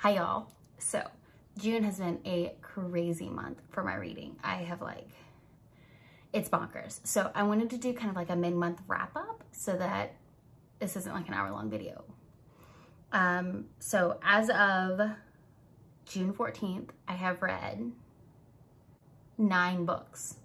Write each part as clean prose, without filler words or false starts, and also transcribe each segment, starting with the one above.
Hi y'all. So June has been a crazy month for my reading. I have it's bonkers. So I wanted to do kind of like a mid-month wrap up so that this isn't like an hour-long video. So as of June 14th, I have read 9 books.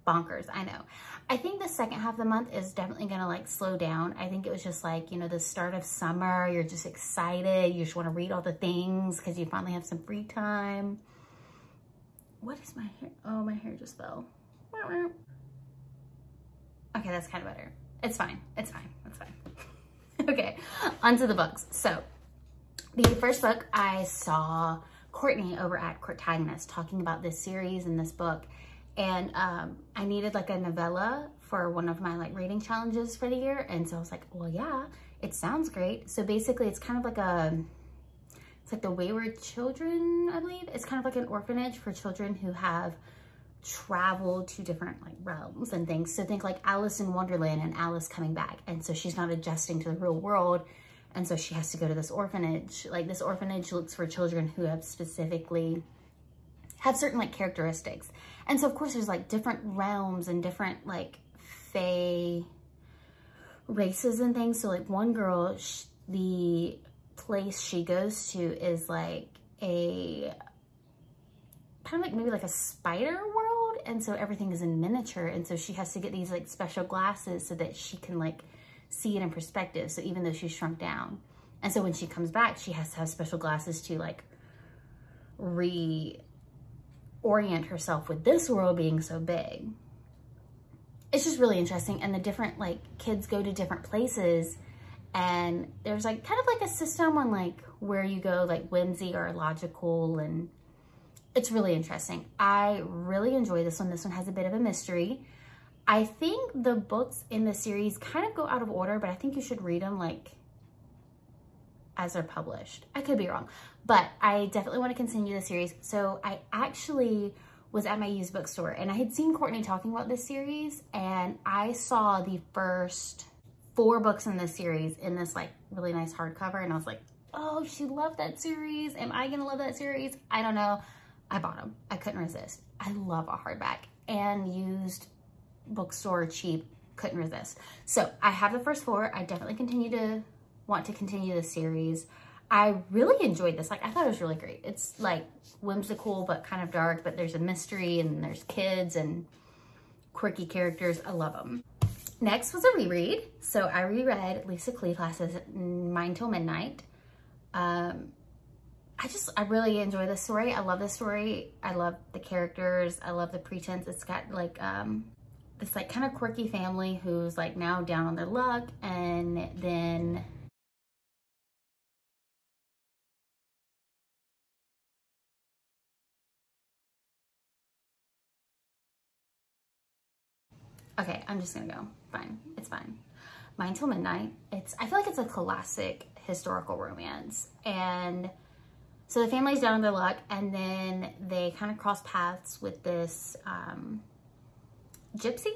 Bonkers, I know. I think the second half of the month is definitely gonna slow down. I think it was just the start of summer. You're just excited. You just want to read all the things because you finally have some free time. What is my hair? Oh, my hair just fell. Okay, that's kind of better. It's fine. It's fine. It's fine. Okay, onto the books. So the first book, I saw Courtney over at Protagonist talking about this series and this book. And I needed a novella for one of my reading challenges for the year. And so I was like, well, yeah, it sounds great. So basically it's kind of it's like the Wayward Children, I believe. It's kind of like an orphanage for children who have traveled to different realms and things. So think like Alice in Wonderland and Alice coming back. And so she's not adjusting to the real world. And so she has to go to this orphanage. This orphanage looks for children who have specifically have certain characteristics. And so of course there's different realms and different fae races and things. So one girl, the place she goes to is a kind of maybe a spider world. And so everything is in miniature. And so she has to get these special glasses so that she can see it in perspective. So even though she's shrunk down. And so when she comes back, she has to have special glasses to orient herself with this world being so big. It's just really interesting. And the different kids go to different places, and there's kind of a system on where you go, whimsy or logical, and it's really interesting. I really enjoy this one. This one has a bit of a mystery. I think the books in the series kind of go out of order, but I think you should read them as they're published. I could be wrong, but I definitely want to continue the series. So I actually was at my used bookstore and I had seen Courtney talking about this series, and I saw the first 4 books in this series in this really nice hardcover, and I was like, oh, she loved that series. Am I gonna love that series? I don't know. I bought them. I couldn't resist. I love a hardback, and used bookstore cheap, couldn't resist. So I have the first 4. I definitely want to continue the series. I really enjoyed this. I thought it was really great. It's whimsical, but kind of dark, but there's a mystery and there's kids and quirky characters. I love them. Next was a reread. So I reread Lisa Kleypas's Mine Till Midnight. I really enjoy this story. I love this story. I love the characters. I love the pretense. It's got this kind of quirky family who's now down on their luck, and then okay, I'm just gonna go. Fine, it's fine. Mine Till Midnight. I feel like it's a classic historical romance. And so the family's down on their luck, and then they kind of cross paths with this gypsy,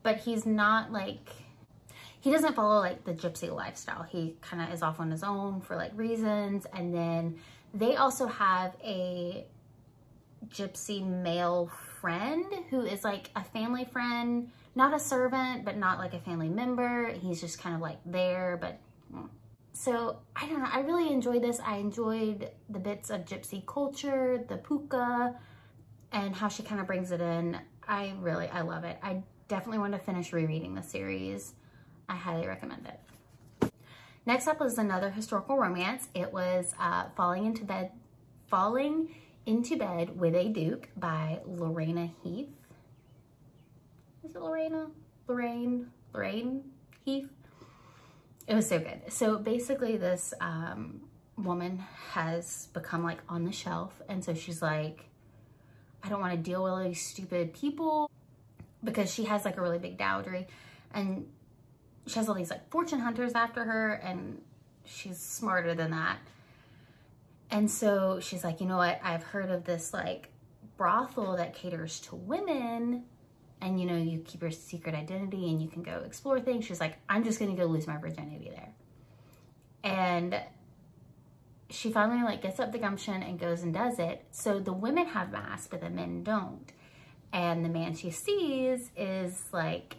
but he's not he doesn't follow the gypsy lifestyle. He kind of is off on his own for reasons. And then they also have a gypsy male friend who is a family friend, not a servant, but not a family member. He's just kind of there, but so I don't know. I really enjoyed this. I enjoyed the bits of gypsy culture, the puka, and how she kind of brings it in. I love it. I definitely want to finish rereading the series. I highly recommend it. Next up was another historical romance. It was Falling into Bed with a Duke by Lorena Heath. Is it Lorena? Lorraine Heath? It was so good. So basically this woman has become on the shelf. And so she's I don't want to deal with all these stupid people, because she has a really big dowry, and she has all these fortune hunters after her, and she's smarter than that. And so she's you know what? I've heard of this brothel that caters to women, and you keep your secret identity and you can go explore things. She's I'm just gonna go lose my virginity there. And she finally like gets up the gumption and goes and does it. So the women have masks, but the men don't. And the man she sees is like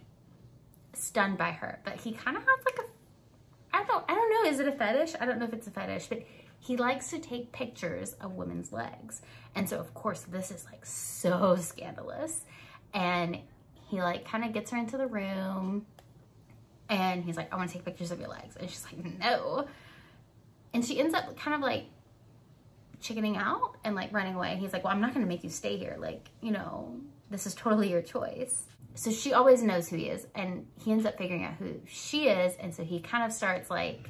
stunned by her, but he kind of has like I don't know, is it a fetish? I don't know if it's a fetish, but he likes to take pictures of women's legs. And so of course this is like so scandalous. And he like kind of gets her into the room and he's like, I want to take pictures of your legs. And she's like, no. And she ends up kind of like chickening out and like running away. He's like, well, I'm not going to make you stay here. Like, you know, this is totally your choice. So she always knows who he is, and he ends up figuring out who she is. And so he kind of starts like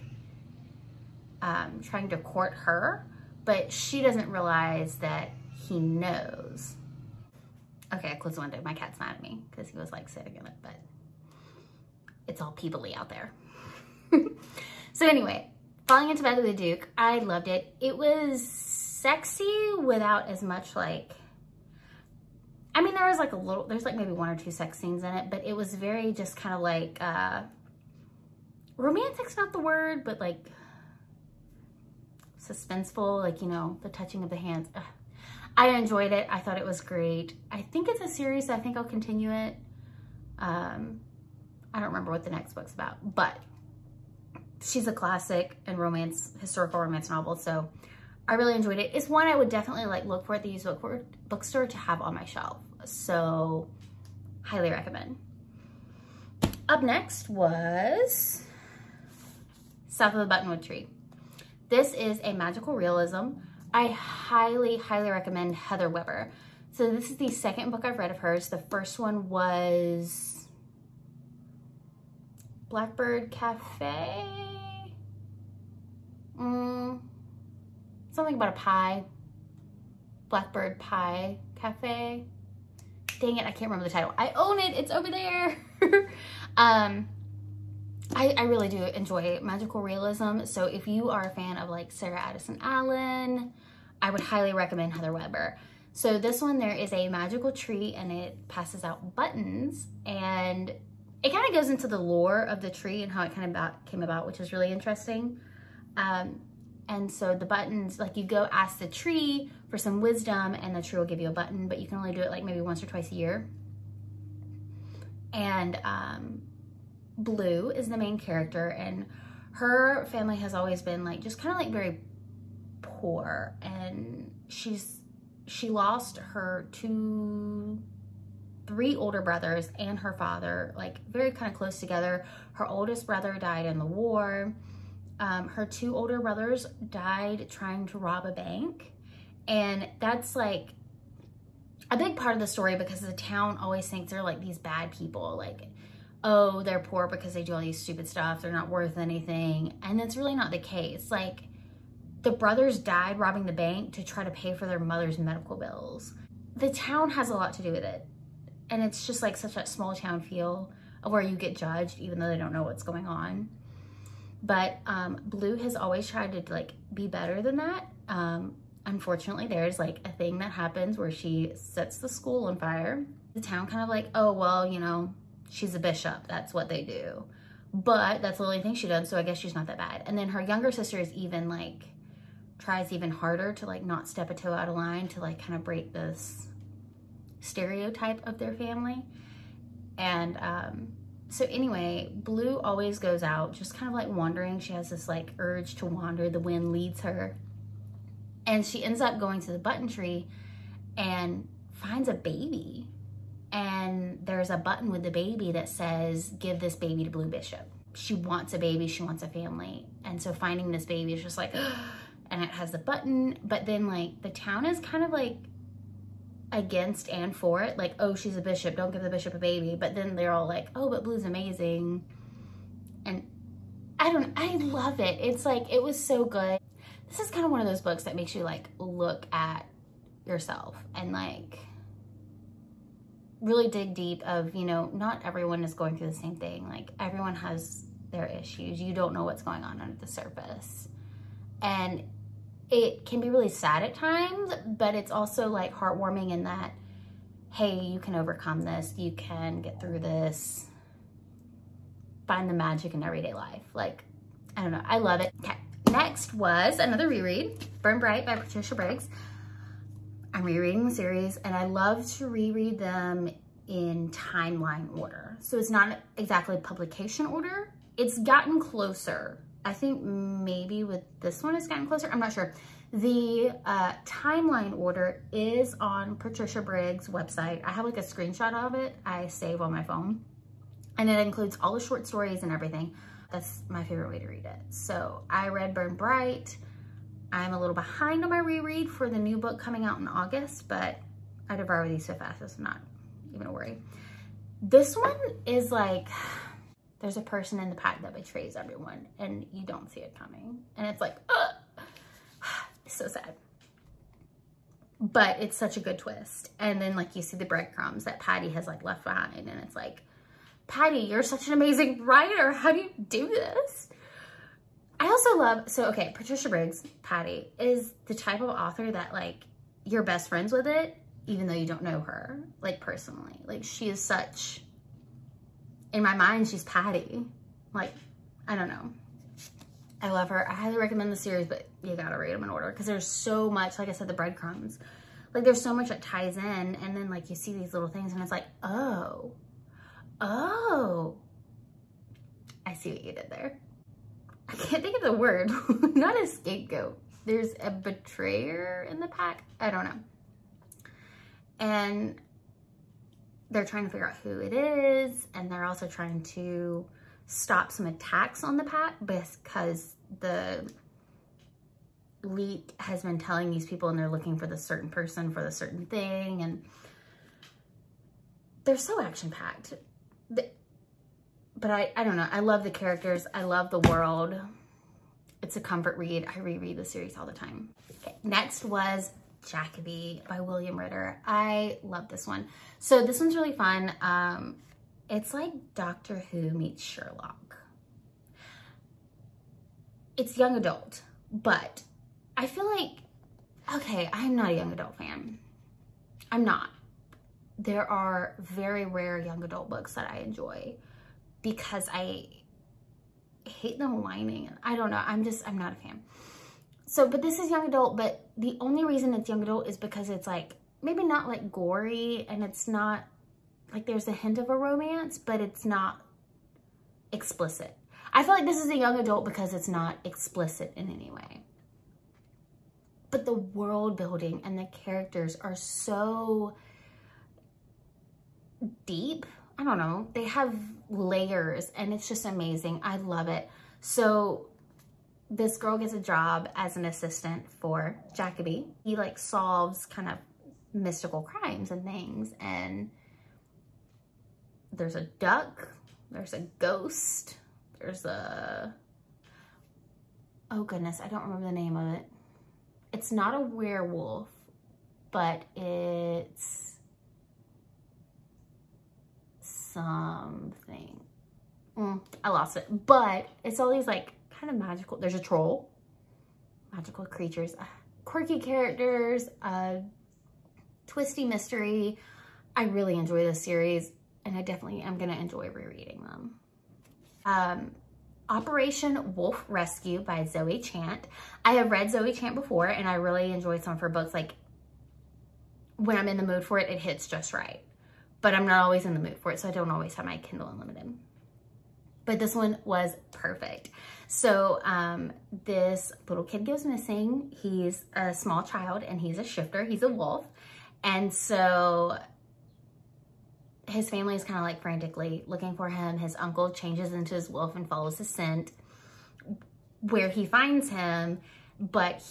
trying to court her, but she doesn't realize that he knows. Okay, I closed the window. My cat's mad at me because he was like sitting in it, but it's all people-y out there. So anyway, falling into bed with the Duke, I loved it. It was sexy without as much like, I mean, there was like there's like maybe 1 or 2 sex scenes in it, but it was very just kind of like, romantic's not the word, but like suspenseful, like, you know, the touching of the hands. Ugh. I enjoyed it. I thought it was great. I think it's a series, so I think I'll continue it. I don't remember what the next book's about, but she's a classic and historical romance novel, so I really enjoyed it. It's one I would definitely like look for at the used bookstore to have on my shelf. So highly recommend. Up next was South of the Buttonwood Tree. This is a magical realism. I highly, highly recommend Heather Weber. So this is the second book I've read of hers. The first one was Blackbird Cafe. Something about a pie. Blackbird Pie Cafe. Dang it, I can't remember the title. I own it, it's over there. I really do enjoy magical realism. So if you are a fan of like Sarah Addison Allen, I would highly recommend Heather Weber. So this one, there is a magical tree and it passes out buttons, and it kind of goes into the lore of the tree and how it kind of came about, which is really interesting. And so the buttons, like you go ask the tree for some wisdom and the tree will give you a button, but you can only do it like maybe once or twice a year. And Blue is the main character, and her family has always been like just kind of like very poor, and she lost her 3 older brothers and her father, like very kind of close together. Her oldest brother died in the war. Her 2 older brothers died trying to rob a bank. And that's like a big part of the story because the town always thinks they're like these bad people. Like, oh, they're poor because they do all these stupid stuff. They're not worth anything. And that's really not the case. Like, the brothers died robbing the bank to try to pay for their mother's medical bills. The town has a lot to do with it. And it's just like such a small town feel of where you get judged even though they don't know what's going on. But Blue has always tried to like be better than that. Unfortunately, there's like a thing that happens where she sets the school on fire. The town kind of like, oh, well, you know, she's a bishop. That's what they do. But that's the only thing she does, so I guess she's not that bad. And then her younger sister is even like, tries even harder to like not step a toe out of line to like kind of break this stereotype of their family. And so anyway, Blue always goes out just kind of like wandering. She has this like urge to wander. The wind leads her. And she ends up going to the button tree and finds a baby. And there's a button with the baby that says, give this baby to Blue Bishop. She wants a baby, she wants a family. And so finding this baby is just like, and it has the button. But then like the town is kind of like against and for it. Like, oh, she's a bishop, don't give the bishop a baby. But then they're all like, oh, but Blue's amazing. And I love it. It's like, it was so good. This is kind of one of those books that makes you like look at yourself and like really dig deep of, you know, not everyone is going through the same thing. Like, everyone has their issues. You don't know what's going on under the surface. And it can be really sad at times, but it's also like heartwarming in that, hey, you can overcome this. You can get through this. Find the magic in everyday life. Like, I don't know. I love it. Okay. Next was another reread, Burn Bright by Patricia Briggs. I'm rereading the series and I love to reread them in timeline order. So it's not exactly publication order. It's gotten closer. I think maybe with this one it's gotten closer. I'm not sure. The timeline order is on Patricia Briggs' website. I have like a screenshot of it I save on my phone. And it includes all the short stories and everything. That's my favorite way to read it. So I read Burn Bright. I'm a little behind on my reread for the new book coming out in August, but I devour these so fast, it's not even a worry. This one is like, there's a person in the pack that betrays everyone and you don't see it coming. And it's like, ugh. It's so sad. But it's such a good twist. And then like you see the breadcrumbs that Patty has like left behind and it's like, Patty, you're such an amazing writer. How do you do this? I also love, so okay, Patricia Briggs, Patty, is the type of author that like, you're best friends with it, even though you don't know her, like personally. Like she is such, in my mind, she's Patty. Like, I don't know. I love her. I highly recommend the series, but you gotta read them in order because there's so much, like I said, the breadcrumbs. Like there's so much that ties in and then like you see these little things and it's like, oh, I see what you did there. I can't think of the word. Not a scapegoat. There's a betrayer in the pack. I don't know. And they're trying to figure out who it is. And they're also trying to stop some attacks on the pack because the leak has been telling these people and they're looking for the certain person for the certain thing. And they're so action-packed. But I don't know. I love the characters. I love the world. It's a comfort read. I reread the series all the time. Okay. Next was Jacoby by William Ritter. I love this one. So this one's really fun. It's like Doctor Who meets Sherlock. It's young adult, but I feel like, okay, I'm not a young adult fan. I'm not. There are very rare young adult books that I enjoy because I hate them whining. I don't know. I'm not a fan. So, but this is young adult, but the only reason it's young adult is because it's like, maybe not like gory and it's not like there's a hint of a romance, but it's not explicit. I feel like this is a young adult because it's not explicit in any way. But the world building and the characters are so deep. I don't know. They have layers and it's just amazing. I love it. So this girl gets a job as an assistant for Jacoby. He like solves kind of mystical crimes and things. And there's a duck, there's a ghost, there's a, oh goodness, I don't remember the name of it. It's not a werewolf, but it's something. I lost it. But it's all these like kind of magical, there's a troll, magical creatures, quirky characters, twisty mystery. I really enjoy this series and I definitely am gonna enjoy rereading them. Operation Wolf Rescue by Zoe Chant. I have read Zoe Chant before and I really enjoyed some of her books. Like when I'm in the mood for it, it hits just right. But I'm not always in the mood for it, so I don't always have my Kindle Unlimited. But this one was perfect. So this little kid goes missing. He's a small child and he's a shifter. He's a wolf. And so his family is kind of like frantically looking for him. His uncle changes into his wolf and follows his scent where he finds him. But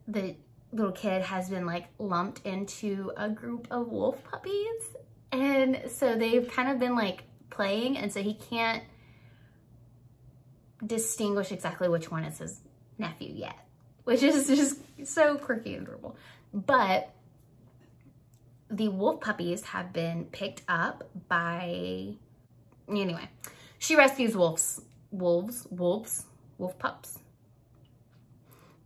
the little kid has been like lumped into a group of wolf puppies. And so they've kind of been like playing. And so he can't distinguish exactly which one is his nephew yet, which is just so quirky and adorable. But the wolf puppies have been picked up by, anyway, she rescues wolf pups.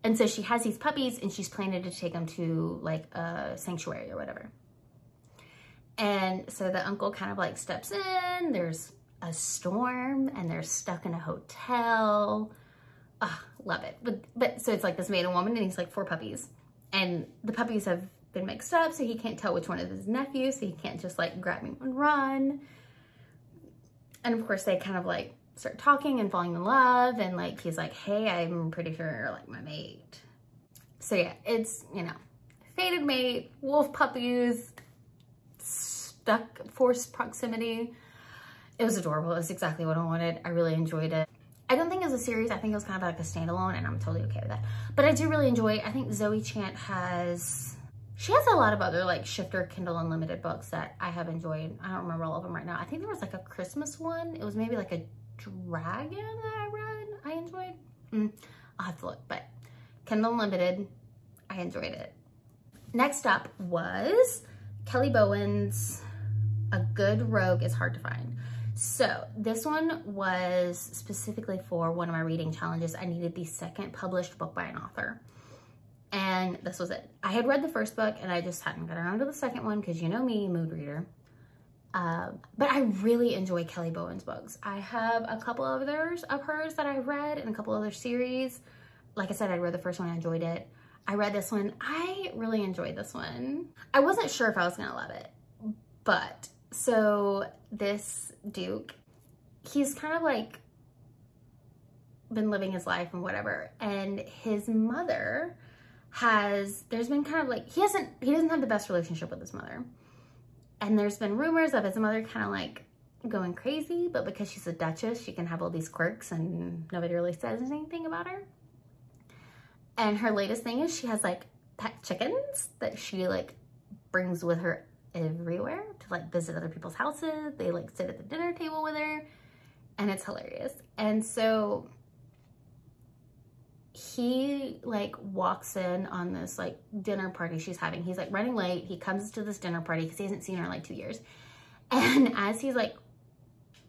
And so she has these puppies and she's planning to take them to like a sanctuary or whatever. And so the uncle kind of like steps in, there's a storm and they're stuck in a hotel. love it. But so it's like this man and woman, and he's like 4 puppies. And the puppies have been mixed up, so he can't tell which one is his nephew, so he can't just like grab me and run. And of course they kind of like start talking and falling in love, and like he's like, hey, I'm pretty sure you're like my mate. So yeah, it's, you know, fated mate, wolf puppies, stuck forced proximity. It was adorable. It was exactly what I wanted. I really enjoyed it. I don't think it was a series. I think it was kind of like a standalone, and I'm totally okay with that. But I do really enjoy it. I think Zoe Chant she has a lot of other like Shifter Kindle Unlimited books that I have enjoyed. I don't remember all of them right now. I think there was like a Christmas one. It was maybe like a dragon that I read. I enjoyed. I'll have to look, but Kindle Unlimited, I enjoyed it. Next up was Kelly Bowen's A Good Rogue is Hard to Find. So this one was specifically for one of my reading challenges. I needed the second published book by an author. And this was it. I had read the first book and I just hadn't got around to the second one because you know me, mood reader. But I really enjoy Kelly Bowen's books. I have a couple of others of hers that I've read and a couple other series. Like I said, I read the first one, I enjoyed it. I read this one, I really enjoyed this one. I wasn't sure if I was gonna love it, but so this Duke, he's kind of like been living his life and whatever, and his mother there's been kind of like, he doesn't have the best relationship with his mother. And there's been rumors of his mother kind of like going crazy, but because she's a duchess, she can have all these quirks and nobody really says anything about her. And her latest thing is she has like pet chickens that she like brings with her everywhere to like visit other people's houses. They like sit at the dinner table with her, and it's hilarious. And so he like walks in on this like dinner party she's having. He's like running late. He comes to this dinner party because he hasn't seen her in like 2 years. And as he's like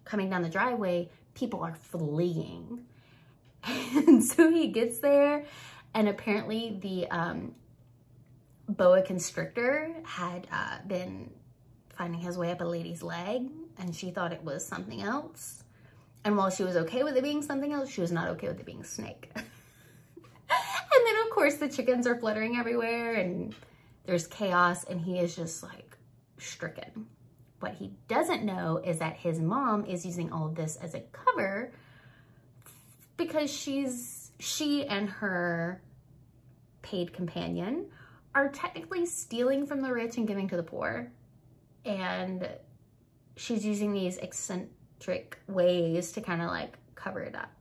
coming down the driveway, people are fleeing. And so he gets there, and apparently the boa constrictor had been finding his way up a lady's leg, and she thought it was something else. And while she was okay with it being something else, she was not okay with it being a snake. And then of course the chickens are fluttering everywhere and there's chaos, and he is just like stricken. What he doesn't know is that his mom is using all of this as a cover because she and her paid companion are technically stealing from the rich and giving to the poor. And she's using these eccentric ways to kind of like cover it up.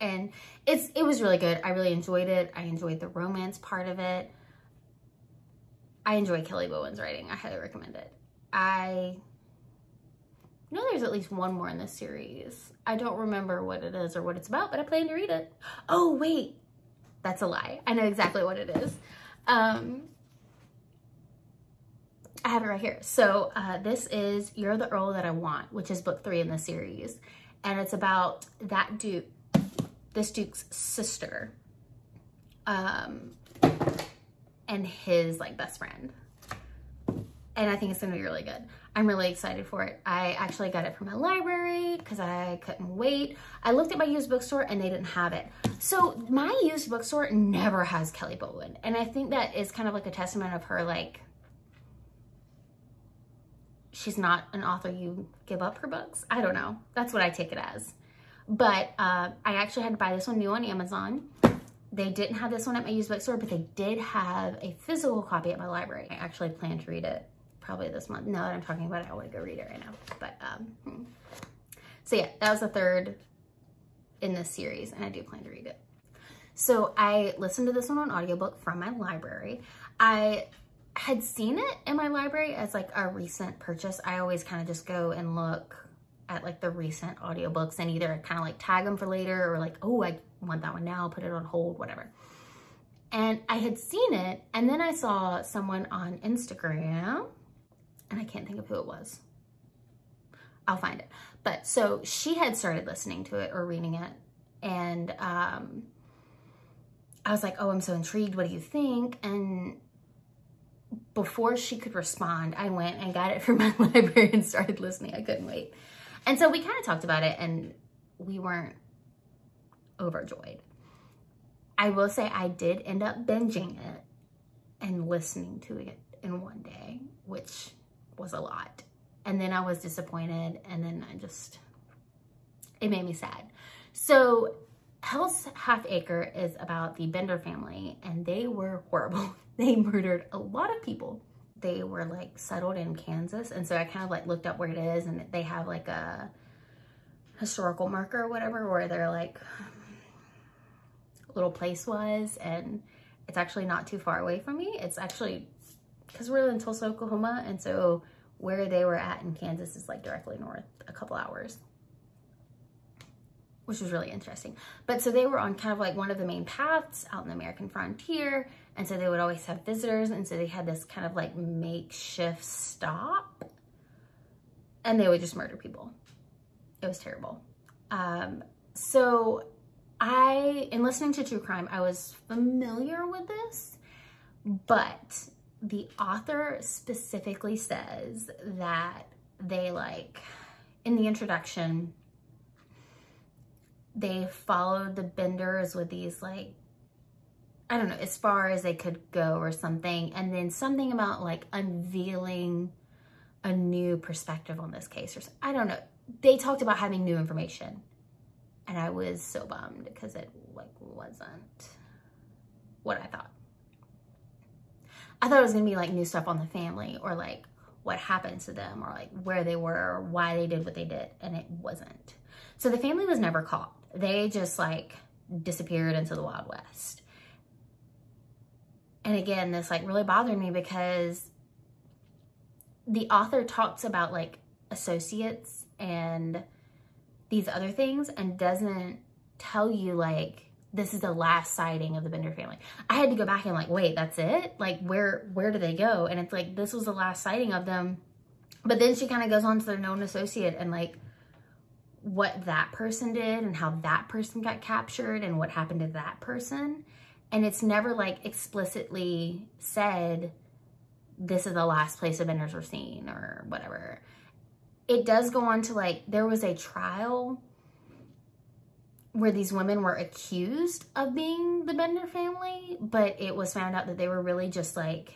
And it was really good. I really enjoyed it. I enjoyed the romance part of it. I enjoy Kelly Bowen's writing. I highly recommend it. I know there's at least one more in this series. I don't remember what it is or what it's about, but I plan to read it. Oh, wait. That's a lie. I know exactly what it is. I have it right here. So this is You're the Earl That I Want, which is book 3 in the series. And it's about that Duke, this Duke's sister, and his like best friend. And I think it's gonna be really good. I'm really excited for it. I actually got it from my library because I couldn't wait. I looked at my used bookstore and they didn't have it. So my used bookstore never has Kelly Bowen. And I think that is kind of like a testament of her, like, she's not an author you give up her books. I don't know. That's what I take it as. But I actually had to buy this one new on Amazon. They didn't have this one at my used bookstore, but they did have a physical copy at my library. I actually plan to read it probably this month. Now that I'm talking about it, I want to go read it right now. But so yeah, that was the 3rd in this series, and I do plan to read it. So I listened to this one on audiobook from my library. I had seen it in my library as like a recent purchase. I always kind of just go and look at like the recent audiobooks and either kind of like tag them for later or like, oh, I want that one now, put it on hold, whatever. And I had seen it, and then I saw someone on Instagram, and I can't think of who it was. I'll find it. But so she had started listening to it or reading it, and I was like, oh, I'm so intrigued. What do you think? And before she could respond, I went and got it from my library and started listening. I couldn't wait. And so we kind of talked about it, and we weren't overjoyed. I will say I did end up binging it and listening to it in one day, which was a lot. And then I was disappointed, and then it made me sad. So Hell's Half Acre is about the Bender family, and they were horrible. They murdered a lot of people. They were like settled in Kansas, and so I kind of like looked up where it is, and they have like a historical marker or whatever where their like little place was, and it's actually not too far away from me. It's actually, because we're in Tulsa, Oklahoma, and so where they were at in Kansas is like directly north, a couple hours, which was really interesting. But so they were on kind of like one of the main paths out in the American frontier, and so they would always have visitors, and so they had this kind of like makeshift stop, and they would just murder people. It was terrible. So in listening to true crime, I was familiar with this, but the author specifically says that they like, in the introduction, they followed the Benders with these like, I don't know, as far as they could go or something. And then something about like unveiling a new perspective on this case, or I don't know. They talked about having new information, and I was so bummed because it like wasn't what I thought. I thought it was gonna be like new stuff on the family, or like what happened to them, or like where they were, or why they did what they did, and it wasn't. So the family was never caught. They just like disappeared into the Wild West. And again, this like really bothered me because the author talks about like associates and these other things, and doesn't tell you like this is the last sighting of the Bender family. I had to go back and like, wait, that's it? Like where do they go? And it's like, this was the last sighting of them. But then she kind of goes on to their known associate and like what that person did and how that person got captured and what happened to that person. And it's never like explicitly said, this is the last place the Benders were seen or whatever. It does go on to like, there was a trial where these women were accused of being the Bender family, but it was found out that they were really just like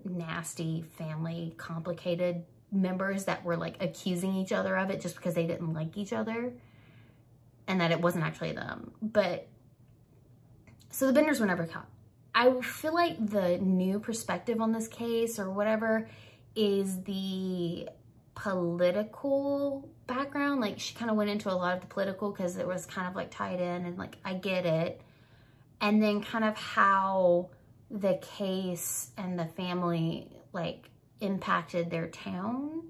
nasty family, complicated members that were like accusing each other of it just because they didn't like each other, and that it wasn't actually them. But so the Benders were never caught. I feel like the new perspective on this case or whatever is the political background. Like she kind of went into a lot of the political because it was kind of like tied in, and like I get it. And then kind of how the case and the family like impacted their town,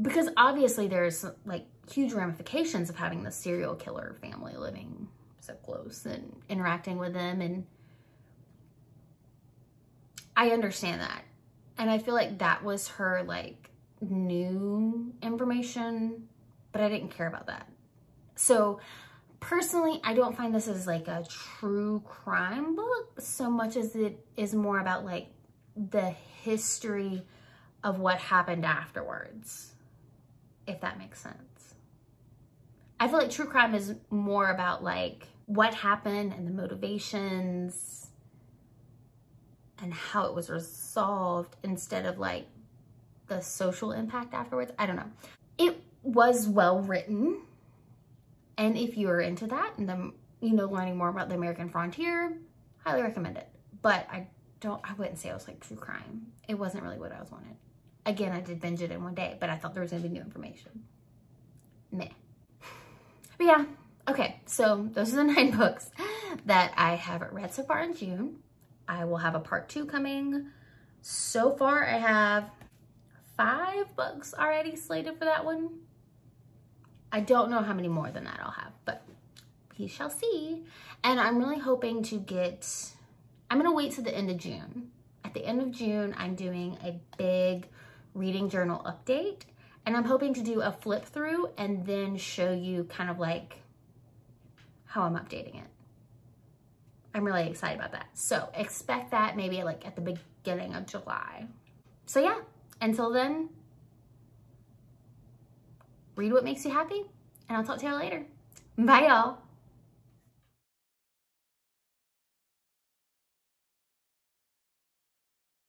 because obviously there's like huge ramifications of having the serial killer family living so close and interacting with them, and I understand that. And I feel like that was her like new information, but I didn't care about that. So personally, I don't find this as like a true crime book so much as it is more about like the history of what happened afterwards, if that makes sense. I feel like true crime is more about like what happened and the motivations and how it was resolved instead of like the social impact afterwards. I don't know. It was well written, and if you're into that and the, you know, learning more about the American frontier, highly recommend it. But I wouldn't say it was like true crime. It wasn't really what I was wanted. Again, I did binge it in one day, but I thought there was gonna be new information. Meh. But yeah, okay, so those are the 9 books that I have read so far in June. I will have a part 2 coming. So far, I have 5 books already slated for that one. I don't know how many more than that I'll have, but we shall see. And I'm really hoping to I'm gonna wait till the end of June. At the end of June, I'm doing a big reading journal update, and I'm hoping to do a flip through and then show you kind of like how I'm updating it. I'm really excited about that. So expect that maybe like at the beginning of July. So yeah, until then, read what makes you happy and I'll talk to y'all later. Bye, y'all.